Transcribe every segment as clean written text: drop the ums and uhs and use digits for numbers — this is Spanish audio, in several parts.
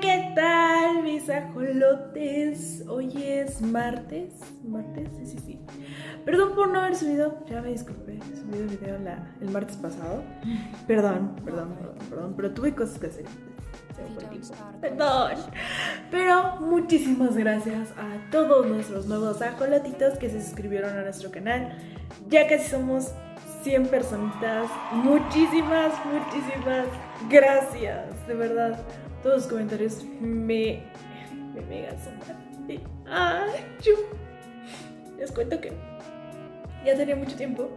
¿Qué tal, mis ajolotes? Hoy es martes. ¿Martes? Sí. Perdón por no haber subido, ya me disculpé, subí el video el martes pasado. Perdón, pero tuve cosas que hacer. Perdón. Pero muchísimas gracias a todos nuestros nuevos ajolotitos que se suscribieron a nuestro canal. Ya casi somos 100 personitas. Muchísimas gracias, de verdad. Todos los comentarios me mega asombran. Yo les cuento que ya tenía mucho tiempo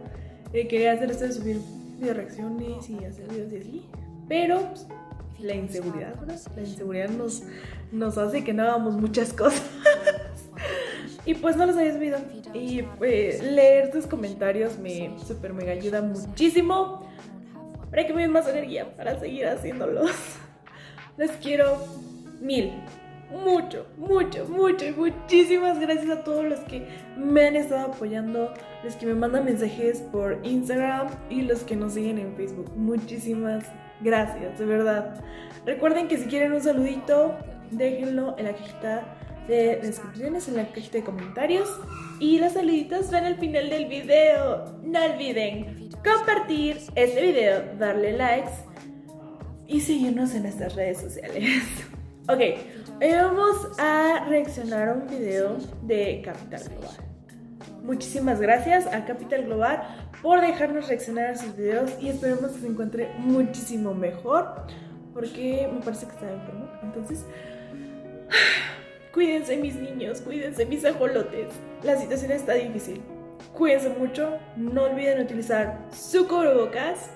quería hacer esto de subir video reacciones y hacer videos y así, pero pues, la inseguridad nos hace que no hagamos muchas cosas. Y pues no los había subido. Y pues leer tus comentarios me super mega ayuda muchísimo para que me den más energía para seguir haciéndolos. Les quiero mucho y muchísimas gracias a todos los que me han estado apoyando, los que me mandan mensajes por Instagram y los que nos siguen en Facebook. Muchísimas gracias, de verdad. Recuerden que si quieren un saludito, déjenlo en la cajita de descripciones, en la cajita de comentarios, y los saluditos van al final del video. No olviden compartir este video, darle likes y seguirnos en nuestras redes sociales. Ok, hoy vamos a reaccionar a un video de Capital Global. Muchísimas gracias a Capital Global por dejarnos reaccionar a sus videos y esperemos que se encuentre muchísimo mejor porque me parece que está enfermo. Entonces, cuídense mis niños, cuídense mis ajolotes. La situación está difícil. Cuídense mucho, no olviden utilizar su cubrebocas.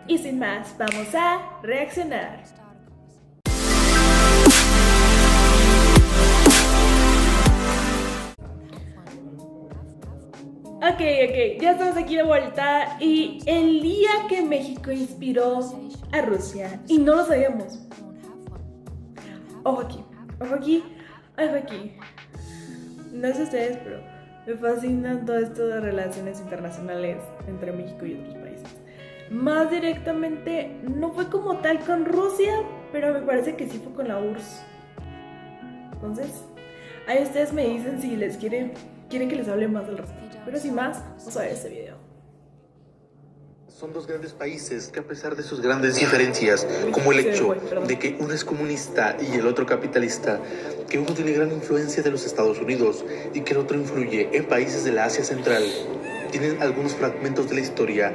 Y sin más, vamos a reaccionar. Ok, ya estamos aquí de vuelta. Y el día que México inspiró a Rusia, y no lo sabíamos. Ojo aquí. No sé ustedes, pero me fascinan todo esto de relaciones internacionales entre México y otros países. Más directamente, no fue como tal con Rusia, pero me parece que sí fue con la URSS. Entonces, ahí ustedes me dicen si les quieren que les hable más del respecto. Pero sin más, vamos a ver este video. Son dos grandes países que, a pesar de sus grandes diferencias, como el hecho de que uno es comunista y el otro capitalista, que uno tiene gran influencia de los Estados Unidos y que el otro influye en países de la Asia Central, tienen algunos fragmentos de la historia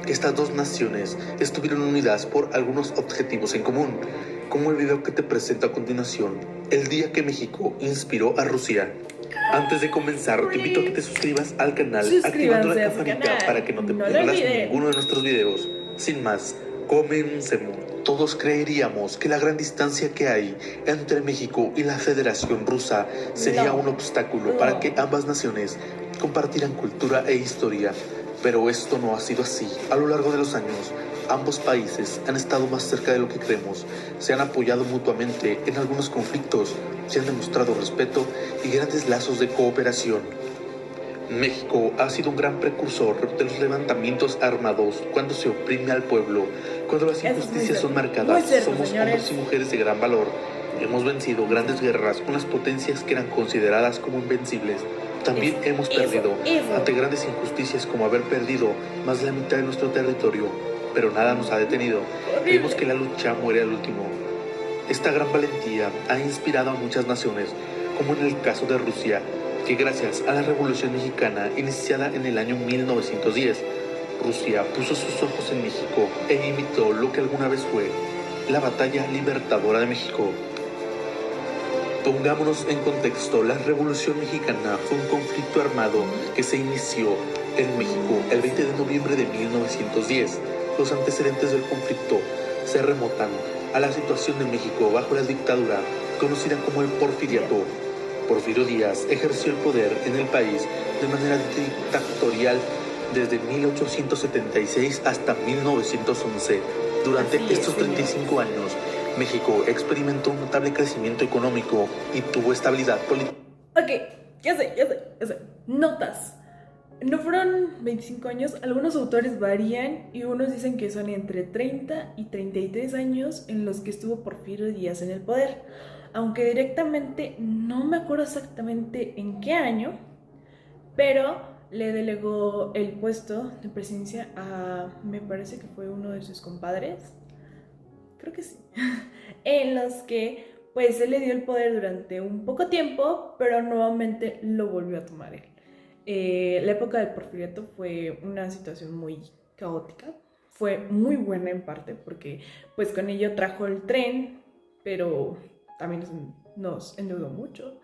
que estas dos naciones estuvieron unidas por algunos objetivos en común, como el video que te presento a continuación, el día que México inspiró a Rusia. Antes de comenzar, te invito a que te suscribas al canal activando la campanita para que no te pierdas ninguno de nuestros videos. Sin más, comencemos. Todos creeríamos que la gran distancia que hay entre México y la Federación Rusa sería un obstáculo para que ambas naciones compartieran cultura e historia. Pero esto no ha sido así. A lo largo de los años, ambos países han estado más cerca de lo que creemos, se han apoyado mutuamente en algunos conflictos, se han demostrado respeto y grandes lazos de cooperación. México ha sido un gran precursor de los levantamientos armados cuando se oprime al pueblo, cuando las injusticias son marcadas. Somos hombres y mujeres de gran valor. Hemos vencido grandes guerras con las potencias que eran consideradas como invencibles. También hemos perdido ante grandes injusticias como haber perdido más de la mitad de nuestro territorio, pero nada nos ha detenido. Vemos que la lucha muere al último. Esta gran valentía ha inspirado a muchas naciones, como en el caso de Rusia, que gracias a la Revolución Mexicana iniciada en el año 1910, Rusia puso sus ojos en México e imitó lo que alguna vez fue la batalla libertadora de México. Pongámonos en contexto, la Revolución Mexicana fue un conflicto armado que se inició en México el 20 de noviembre de 1910. Los antecedentes del conflicto se remontan a la situación de México bajo la dictadura conocida como el Porfiriato. Porfirio Díaz ejerció el poder en el país de manera dictatorial desde 1876 hasta 1911. Durante estos 35 años, México experimentó un notable crecimiento económico y tuvo estabilidad política. Ok, ya sé. Notas. No fueron 25 años, algunos autores varían y unos dicen que son entre 30 y 33 años en los que estuvo Porfirio Díaz en el poder, aunque directamente no me acuerdo exactamente en qué año, pero le delegó el puesto de presidencia a, me parece que fue uno de sus compadres, creo que sí, en los que pues él le dio el poder durante un poco tiempo, pero nuevamente lo volvió a tomar él. La época del porfiriato fue una situación muy caótica, fue muy buena en parte porque pues con ello trajo el tren, pero también nos endeudó mucho.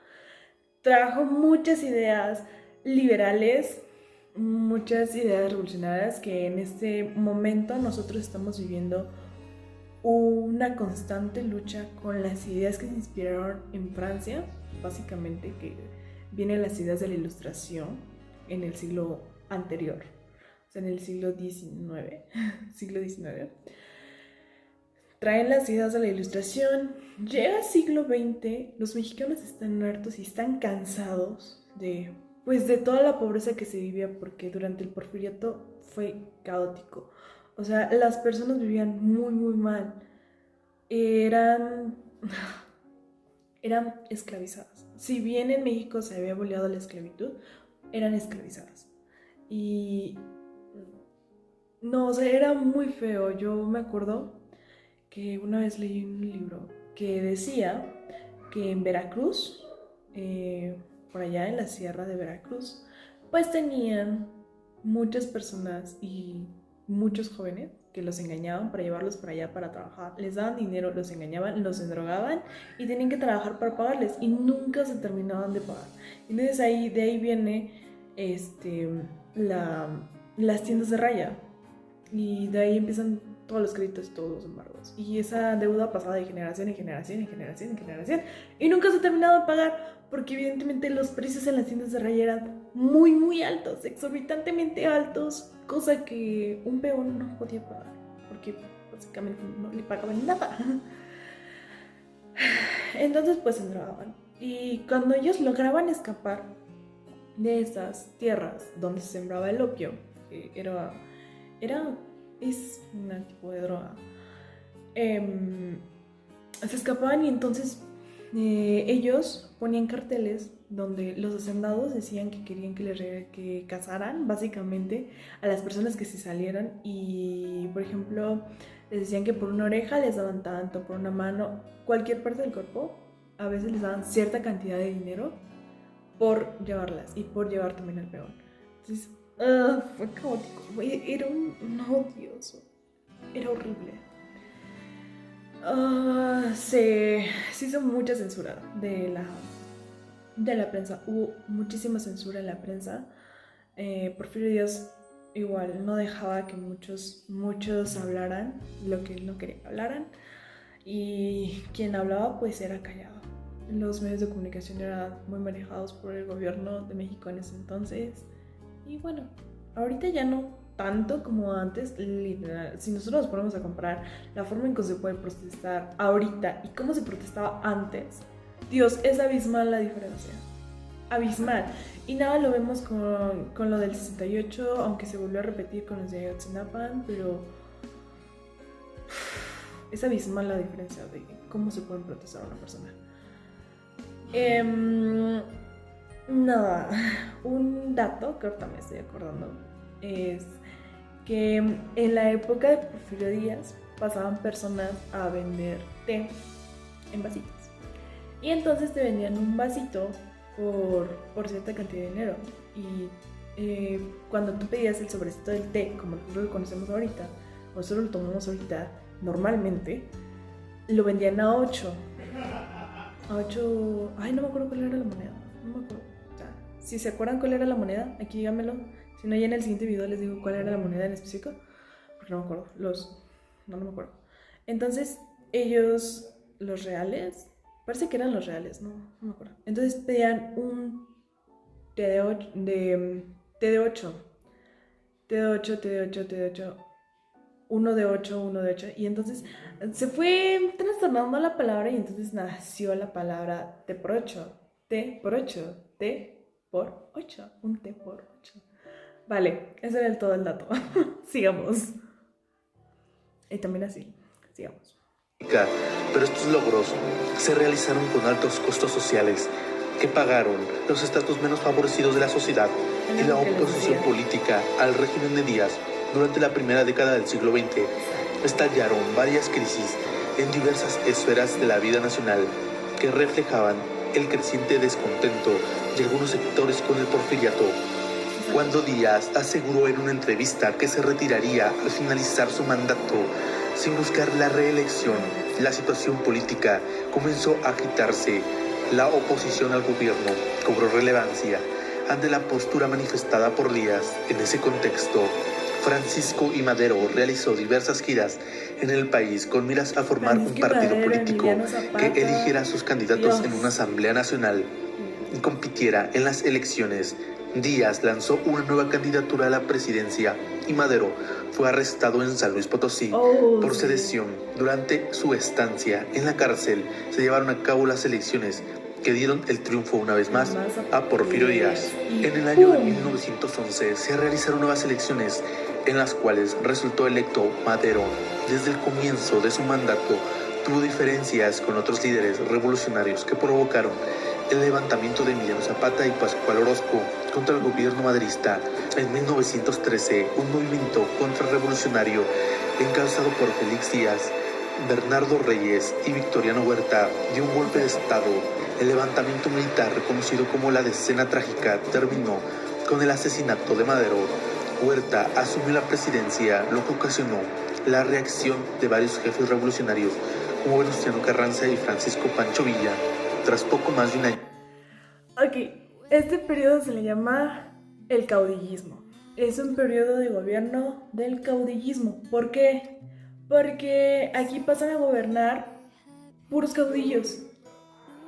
Trajo muchas ideas liberales, muchas ideas revolucionarias que en este momento nosotros estamos viviendo una constante lucha con las ideas que se inspiraron en Francia, básicamente que vienen las ideas de la Ilustración en el siglo anterior, o sea, en el siglo XIX, siglo XIX. Traen las ideas de la Ilustración, llega el siglo XX, los mexicanos están hartos y están cansados pues, de toda la pobreza que se vivía, porque durante el porfiriato fue caótico. O sea, las personas vivían muy, muy mal. Eran, eran esclavizadas. Si bien en México se había abolido la esclavitud, eran esclavizadas. Y no, o sea, era muy feo. Yo me acuerdo que una vez leí un libro que decía que en Veracruz, por allá en la sierra de Veracruz, pues tenían muchas personas y muchos jóvenes que los engañaban para llevarlos para allá para trabajar. Les daban dinero, los engañaban, los endrogaban y tenían que trabajar para pagarles y nunca se terminaban de pagar. Entonces de ahí viene las tiendas de raya y de ahí empiezan todos los créditos, todos los embargos. Y esa deuda pasada de generación en generación, en generación, en generación. Y nunca se ha terminado de pagar porque evidentemente los precios en las tiendas de raya eran muy, muy altos, exorbitantemente altos, cosa que un peón no podía pagar porque básicamente no le pagaban nada. Entonces pues se endrogaban. Y cuando ellos lograban escapar de esas tierras donde se sembraba el opio, que es un tipo de droga, se escapaban y entonces ellos ponían carteles donde los hacendados decían que querían que cazaran básicamente a las personas que se salieran y por ejemplo les decían que por una oreja les daban tanto, por una mano, cualquier parte del cuerpo, a veces les daban cierta cantidad de dinero por llevarlas y por llevar también al peón. Entonces fue caótico, era un odioso, era horrible. Se hizo mucha censura de la prensa, hubo muchísima censura en la prensa. Porfirio Díaz igual no dejaba que muchos hablaran lo que él no quería que hablaran y quien hablaba pues era callado. Los medios de comunicación eran muy manejados por el gobierno de México en ese entonces. Y bueno, ahorita ya no tanto como antes, literal. Si nosotros nos ponemos a comparar la forma en que se puede protestar ahorita y cómo se protestaba antes, Dios, es abismal la diferencia. Abismal. Y nada lo vemos con lo del 68, aunque se volvió a repetir con los de Ayotzinapa, pero es abismal la diferencia de cómo se puede protestar a una persona. Nada, un dato que ahorita me estoy acordando es que en la época de Porfirio Díaz pasaban personas a vender té en vasitos y entonces te vendían un vasito por cierta cantidad de dinero y cuando tú pedías el sobrecito del té, como nosotros lo conocemos ahorita, nosotros lo tomamos ahorita normalmente, lo vendían a 8, ay, no me acuerdo cuál era la moneda, no me acuerdo. O sea, si se acuerdan cuál era la moneda, aquí díganmelo. Si no, ya en el siguiente video les digo cuál era la moneda en específico, porque no me acuerdo, no me acuerdo. Entonces, ellos, los reales, parece que eran los reales, no me acuerdo. Entonces pedían un té de 8, té de 8, té de 8, té de 8, té de 8, uno de 8, y entonces se fue trastornando la palabra y entonces nació la palabra té por 8, un té por 8. Vale, ese era todo el dato. Sigamos. Y también así, sigamos. Pero estos logros se realizaron con altos costos sociales que pagaron los estratos menos favorecidos de la sociedad y la oposición política al régimen de Díaz. Durante la primera década del siglo XX estallaron varias crisis en diversas esferas de la vida nacional que reflejaban el creciente descontento de algunos sectores con el porfiriato. Cuando Díaz aseguró en una entrevista que se retiraría al finalizar su mandato sin buscar la reelección, la situación política comenzó a agitarse. La oposición al gobierno cobró relevancia ante la postura manifestada por Díaz. En ese contexto, Francisco I. Madero realizó diversas giras en el país con miras a formar un partido político que eligiera a sus candidatos en una asamblea nacional y compitiera en las elecciones. Díaz lanzó una nueva candidatura a la presidencia y Madero fue arrestado en San Luis Potosí por sedición. Durante su estancia en la cárcel se llevaron a cabo las elecciones que dieron el triunfo una vez más a Porfirio Díaz. En el año de 1911 se realizaron nuevas elecciones en las cuales resultó electo Madero. Desde el comienzo de su mandato tuvo diferencias con otros líderes revolucionarios que provocaron el levantamiento de Emiliano Zapata y Pascual Orozco contra el gobierno maderista. En 1913, un movimiento contrarrevolucionario encabezado por Félix Díaz, Bernardo Reyes y Victoriano Huerta dio un golpe de estado. El levantamiento militar, reconocido como la Decena Trágica, terminó con el asesinato de Madero. Huerta asumió la presidencia, lo que ocasionó la reacción de varios jefes revolucionarios como Venustiano Carranza y Francisco Pancho Villa. Tras poco más de un año. Ok, este periodo se le llama el caudillismo. Es un periodo de gobierno del caudillismo. ¿Por qué? Porque aquí pasan a gobernar puros caudillos.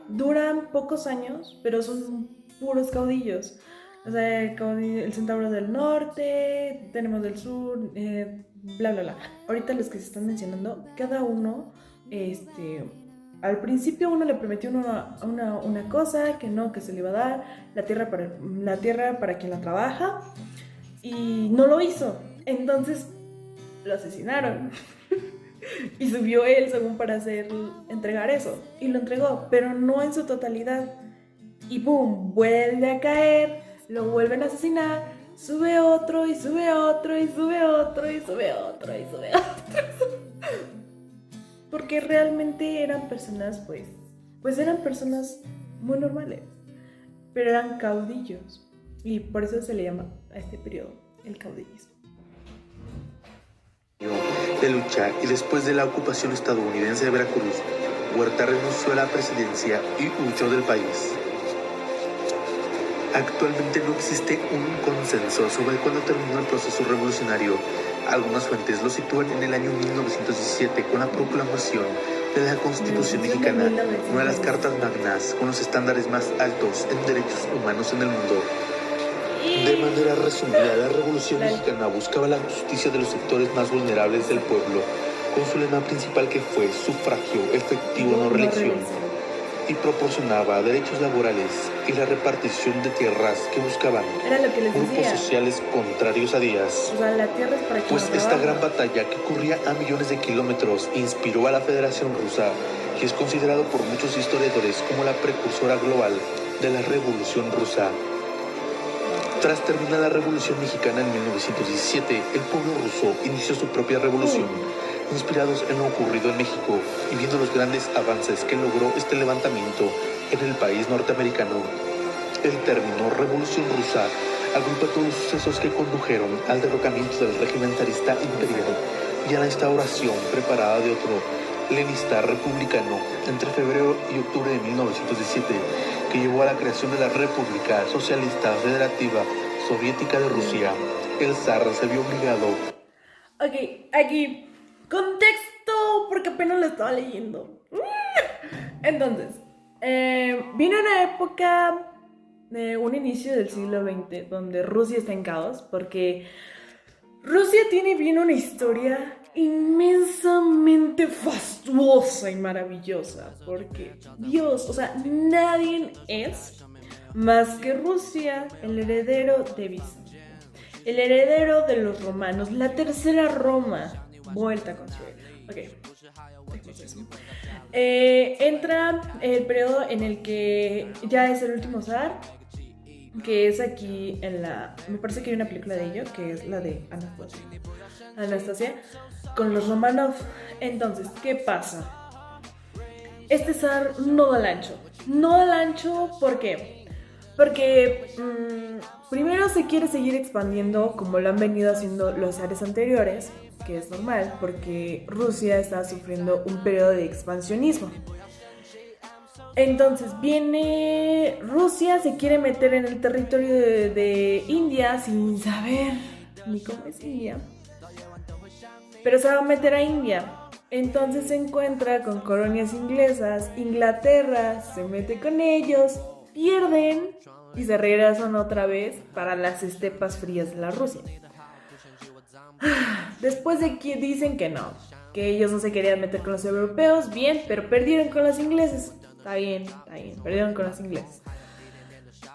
Duran pocos años, pero son puros caudillos. O sea, el Centauro del Norte, tenemos del Sur, bla, bla, bla. Ahorita los que se están mencionando, cada uno, al principio uno le prometió una cosa, que se le iba a dar, la tierra para quien la trabaja, y no lo hizo. Entonces lo asesinaron. Y subió él según para entregar eso. Y lo entregó, pero no en su totalidad. Y boom, vuelve a caer, lo vuelven a asesinar, sube otro, y sube otro, y sube otro, y sube otro, y sube otro. Porque realmente eran personas, pues eran personas muy normales, pero eran caudillos. Y por eso se le llama a este periodo el caudillismo. De lucha y después de la ocupación estadounidense de Veracruz, Huerta renunció a la presidencia y huyó del país. Actualmente no existe un consenso sobre cuándo terminó el proceso revolucionario. Algunas fuentes lo sitúan en el año 1917 con la proclamación de la Constitución mexicana, una de las cartas magnas con los estándares más altos en derechos humanos en el mundo. De manera resumida, la Revolución Mexicana buscaba la justicia de los sectores más vulnerables del pueblo, con su lema principal que fue sufragio efectivo, no reelección, y proporcionaba derechos laborales y la repartición de tierras que buscaban grupos sociales contrarios a Díaz. O sea, la tierra es para quien pues esta gran batalla que ocurría a millones de kilómetros inspiró a la Federación Rusa, que es considerado por muchos historiadores como la precursora global de la Revolución Rusa. Tras terminar la Revolución Mexicana en 1917, el pueblo ruso inició su propia revolución, inspirados en lo ocurrido en México y viendo los grandes avances que logró este levantamiento en el país norteamericano. El término Revolución Rusa agrupa todos los sucesos que condujeron al derrocamiento del régimen zarista imperial y a la instauración preparada de otro leninista republicano entre febrero y octubre de 1917, que llevó a la creación de la República Socialista Federativa Soviética de Rusia. El zar se vio obligado. Ok, aquí, contexto, porque apenas lo estaba leyendo. Entonces, vino una época de un inicio del siglo XX donde Rusia está en caos, porque Rusia tiene bien una historia inmensamente fastuosa y maravillosa, porque Dios, o sea, nadie es más que Rusia el heredero de Bizancio. el heredero de los romanos, la tercera Roma, vuelta a construir. Ok, entra el periodo en el que ya es el último zar, que es aquí me parece que hay una película de ello, que es la de Anastasia, con los Romanov. Entonces, ¿qué pasa? Este zar no da el ancho, ¿por qué? Porque primero se quiere seguir expandiendo como lo han venido haciendo los zares anteriores, que es normal, porque Rusia está sufriendo un periodo de expansionismo. Entonces viene Rusia, se quiere meter en el territorio de India sin saber ni cómo es India, pero se va a meter a India. Entonces se encuentra con colonias inglesas, Inglaterra se mete con ellos, pierden y se regresan otra vez para las estepas frías de la Rusia. Después de que dicen que no, que ellos no se querían meter con los europeos, bien, pero perdieron con los ingleses. Está bien, perdieron con los ingleses.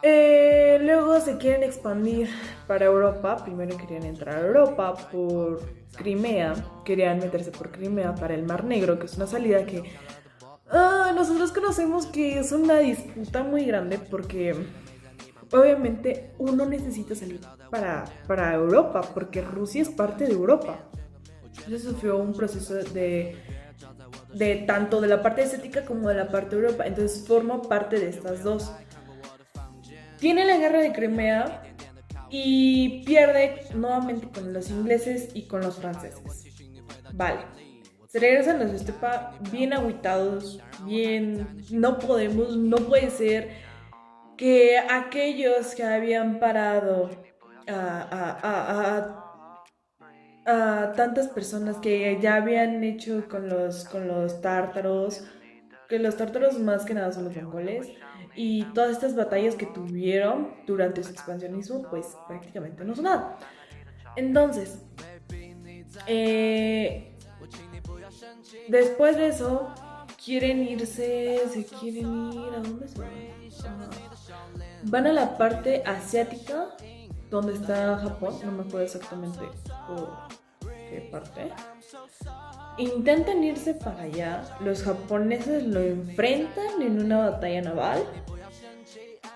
Luego se quieren expandir para Europa. Primero querían entrar a Europa por Crimea. Querían meterse por Crimea para el Mar Negro, que es una salida que nosotros conocemos que es una disputa muy grande, porque obviamente uno necesita salir para Europa, porque Rusia es parte de Europa. Entonces sufrió un proceso de tanto de la parte asiática como de la parte de Europa. Entonces forma parte de estas dos. Tiene la guerra de Crimea y pierde nuevamente con los ingleses y con los franceses. Vale. Se regresan a su estepa bien agüitados, bien, no puede ser que aquellos que habían parado a tantas personas que ya habían hecho con los tártaros, que los tártaros más que nada son los mongoles, y todas estas batallas que tuvieron durante su expansionismo, pues prácticamente no son nada. Entonces, después de eso, se quieren ir, ¿a dónde se van? Van a la parte asiática, donde está Japón, no me acuerdo exactamente por qué parte. Intentan irse para allá, los japoneses lo enfrentan en una batalla naval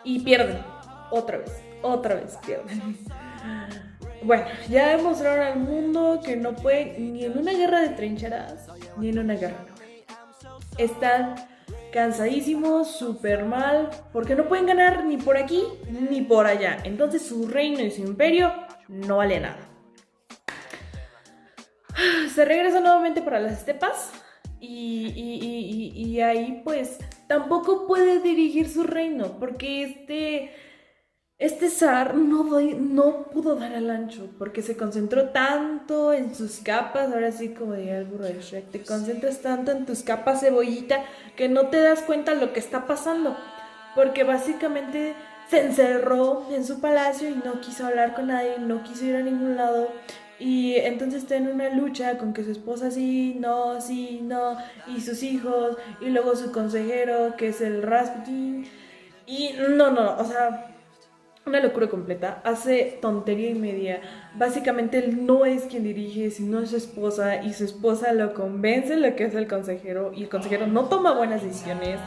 y pierden, otra vez pierden. Bueno, ya demostraron al mundo que no pueden ni en una guerra de trincheras ni en una guerra naval. Están cansadísimos, súper mal, porque no pueden ganar ni por aquí ni por allá. Entonces su reino y su imperio no vale nada. Se regresa nuevamente para las estepas y ahí pues tampoco puede dirigir su reino, porque este zar no pudo dar al ancho, porque se concentró tanto en sus capas. Ahora sí, como diría el burro de Shrek, te concentras tanto en tus capas, cebollita, que no te das cuenta lo que está pasando, porque básicamente se encerró en su palacio y no quiso hablar con nadie, no quiso ir a ningún lado. Y entonces está en una lucha con que su esposa sí, no, y sus hijos, y luego su consejero, que es el Rasputin, y no, o sea, una locura completa, hace tontería y media. Básicamente él no es quien dirige, sino es su esposa, y su esposa lo convence lo que es el consejero, y el consejero no toma buenas decisiones.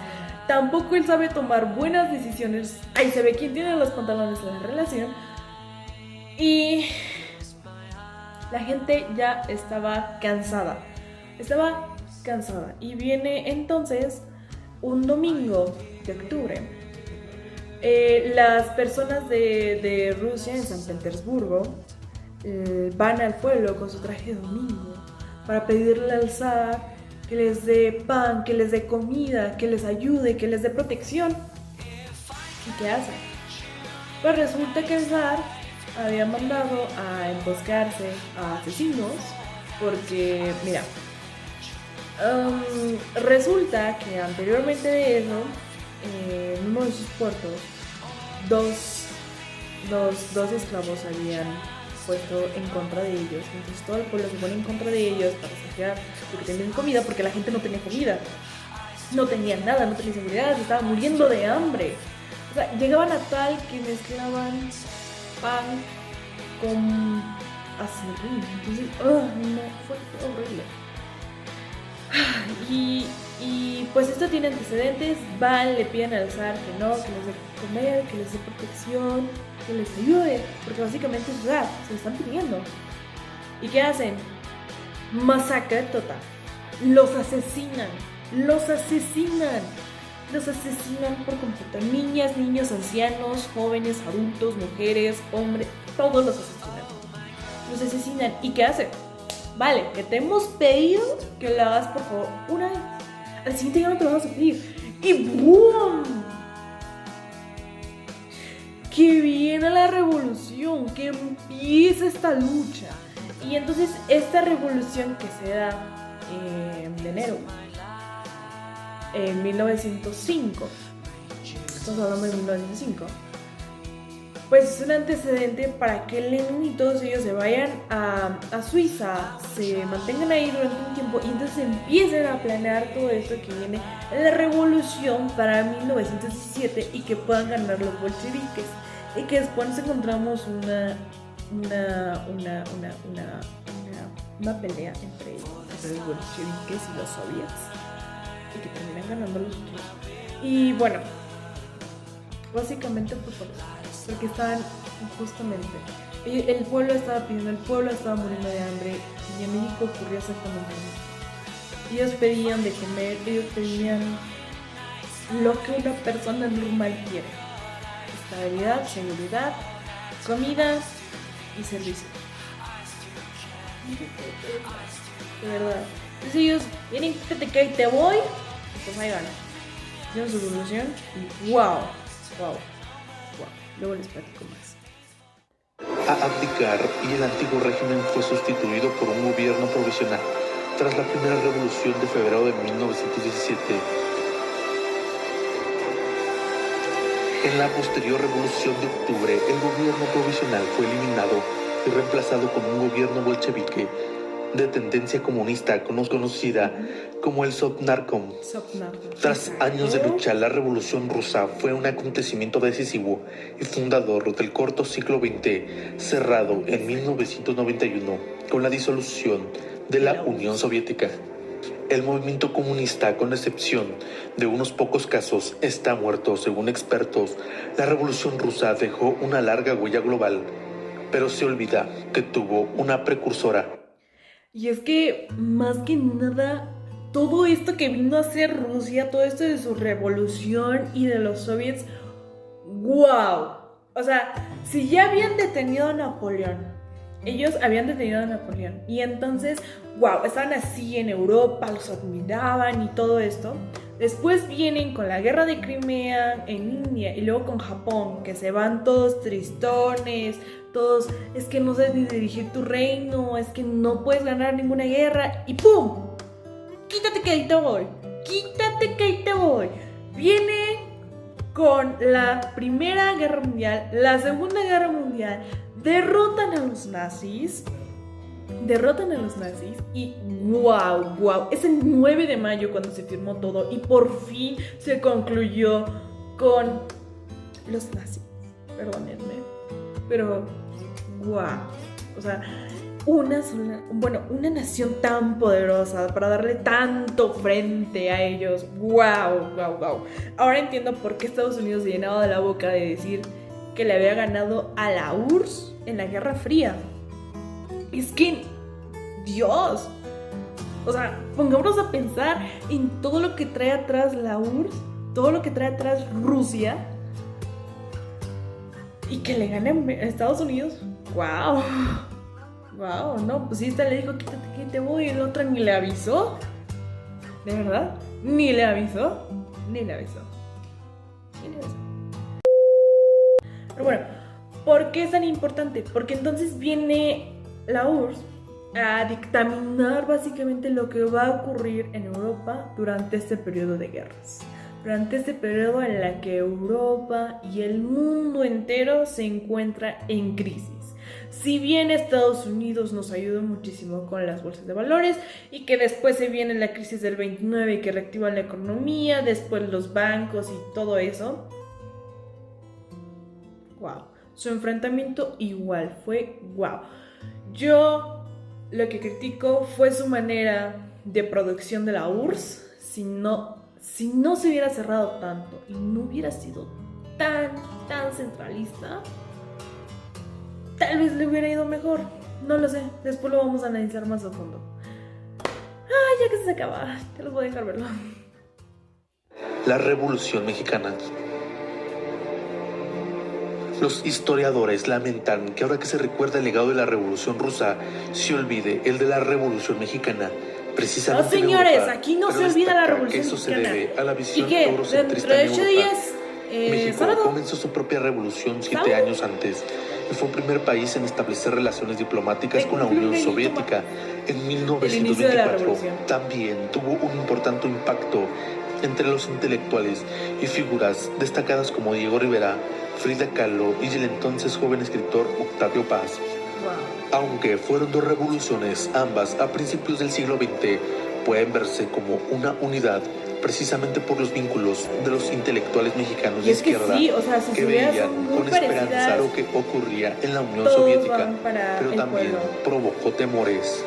Tampoco él sabe tomar buenas decisiones. Ahí se ve quién tiene los pantalones en la relación. Y la gente ya estaba cansada. Y viene entonces un domingo de octubre. Las personas de Rusia en San Petersburgo van al pueblo con su traje de domingo para pedirle al zar que les dé pan, que les dé comida, que les ayude, que les dé protección. ¿Y qué hacen? Pues resulta que el zar había mandado a emboscarse a asesinos, porque, mira, resulta que anteriormente de eso, en uno de sus puertos, dos esclavos habían puesto en contra de ellos. Entonces todo el pueblo se pone en contra de ellos para saquear, porque tenían comida, porque la gente no tenía comida, no tenían nada, no tenían seguridad, se estaban muriendo de hambre. O sea, llegaban a tal que mezclaban pan con aserrín. Entonces, no, fue horrible. Y pues esto tiene antecedentes. Van, le piden al zar que no, que les dé comer, que les dé protección, que les ayude, porque básicamente es zar, se lo están pidiendo. ¿Y qué hacen? Masacre total. Los asesinan por completo. Niñas, niños, ancianos, jóvenes, adultos, mujeres, hombres, todos los asesinan. ¿Y qué hacen? Vale, que te hemos pedido que lo hagas por favor una vez. Al siguiente día no te lo vamos a pedir. Y ¡boom! Que viene la revolución, que empieza esta lucha. Y entonces esta revolución que se da en enero, en 1905, estamos hablando de 1905, pues es un antecedente para que Lenin y todos ellos se vayan a Suiza, se mantengan ahí durante un tiempo y entonces empiecen a planear todo esto que viene la revolución para 1917 y que puedan ganar los bolcheviques y que después nos encontramos una pelea entre los bolcheviques y los soviets y que terminan ganando los otros. Y bueno, básicamente fue por eso, porque estaban justamente, el pueblo estaba pidiendo, el pueblo estaba muriendo de hambre y en México ocurrió exactamente lo mismo. Ellos pedían de comer, ellos pedían lo que una persona normal quiere: estabilidad, seguridad, comida y servicio. De verdad. Entonces ellos vienen, quítate que ahí te voy, y pues ahí van. Hicieron su revolución y wow. Luego les platico más. A abdicar y el antiguo régimen fue sustituido por un gobierno provisional tras la primera revolución de febrero de 1917. En la posterior revolución de octubre, el gobierno provisional fue eliminado y reemplazado con un gobierno bolchevique de tendencia comunista conocida como el Sovnarkom. Tras años de lucha, la Revolución Rusa fue un acontecimiento decisivo y fundador del corto siglo XX, cerrado en 1991 con la disolución de la Unión Soviética. El movimiento comunista, con excepción de unos pocos casos, está muerto. Según expertos, la Revolución Rusa dejó una larga huella global, pero se olvida que tuvo una precursora. Y es que, más que nada, todo esto que vino a hacer Rusia, todo esto de su revolución y de los soviets, ¡wow! O sea, si ya habían detenido a Napoleón, ellos habían detenido a Napoleón, y entonces, ¡wow! Estaban así en Europa, los admiraban y todo esto. Después vienen con la guerra de Crimea en India y luego con Japón, que se van todos tristones, todos, es que no sabes ni dirigir tu reino, es que no puedes ganar ninguna guerra, y ¡pum! Quítate que ahí te voy. Viene con la Primera Guerra Mundial, la Segunda Guerra Mundial, derrotan a los nazis y wow, es el 9 de mayo cuando se firmó todo y por fin se concluyó con los nazis. Perdónenme, pero wow, o sea, una nación tan poderosa para darle tanto frente a ellos. Wow. Ahora entiendo por qué Estados Unidos se llenaba de la boca de decir que le había ganado a la URSS en la Guerra Fría. Es que, Dios, o sea, pongámonos a pensar en todo lo que trae atrás la URSS, todo lo que trae atrás Rusia, y que le ganen a Estados Unidos. Wow, no, pues sí, esta le dijo, quítate que te voy, y el otro ni le avisó. ¿De verdad? Ni le avisó. Pero bueno, ¿por qué es tan importante? Porque entonces viene la URSS a dictaminar básicamente lo que va a ocurrir en Europa durante este periodo de guerras. Durante este periodo en la que Europa y el mundo entero se encuentra en crisis. Si bien Estados Unidos nos ayudó muchísimo con las bolsas de valores y que después se viene la crisis del 29 y que reactivan la economía, después los bancos y todo eso. Wow. su enfrentamiento igual, fue wow. Yo lo que critico fue su manera de producción de la URSS. Si no se hubiera cerrado tanto y no hubiera sido tan centralista, tal vez le hubiera ido mejor. No lo sé, después lo vamos a analizar más a fondo. Ya que se acaba, te los voy a dejar verlo. La Revolución Mexicana. Los historiadores lamentan que ahora que se recuerda el legado de la Revolución Rusa, se olvide el de la Revolución Mexicana. Precisamente no, señores, Europa, aquí no se olvida la Revolución Mexicana. Eso se debe a la visión ¿Y qué? eurocentrista ¿Dentro de 8 días? México ¿sábado? comenzó su propia revolución 7 años antes y fue el primer país en establecer relaciones diplomáticas con la Unión Soviética. En 1924 también tuvo un importante impacto entre los intelectuales y figuras destacadas como Diego Rivera, Frida Kahlo y el entonces joven escritor Octavio Paz. Wow. Aunque fueron dos revoluciones, ambas a principios del siglo XX, pueden verse como una unidad precisamente por los vínculos de los intelectuales mexicanos de izquierda que veían con esperanza lo que ocurría en la Unión Soviética, pero también provocó temores.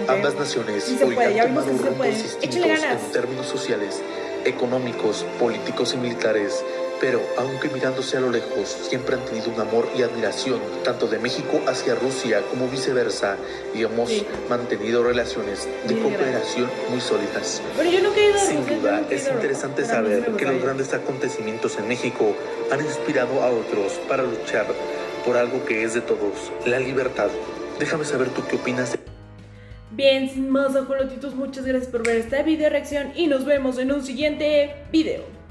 Ambas naciones hoy han tomado rumbos distintos en términos sociales, económicos, políticos y militares, pero aunque mirándose a lo lejos, siempre han tenido un amor y admiración, tanto de México hacia Rusia como viceversa, y hemos mantenido relaciones de cooperación muy sólidas. Pero yo nunca he ido a Sin duda, es interesante saber que los grandes acontecimientos en México han inspirado a otros para luchar por algo que es de todos, la libertad. Déjame saber tú qué opinas. Bien, sin más ajolotitos, muchas gracias por ver esta video reacción y nos vemos en un siguiente video.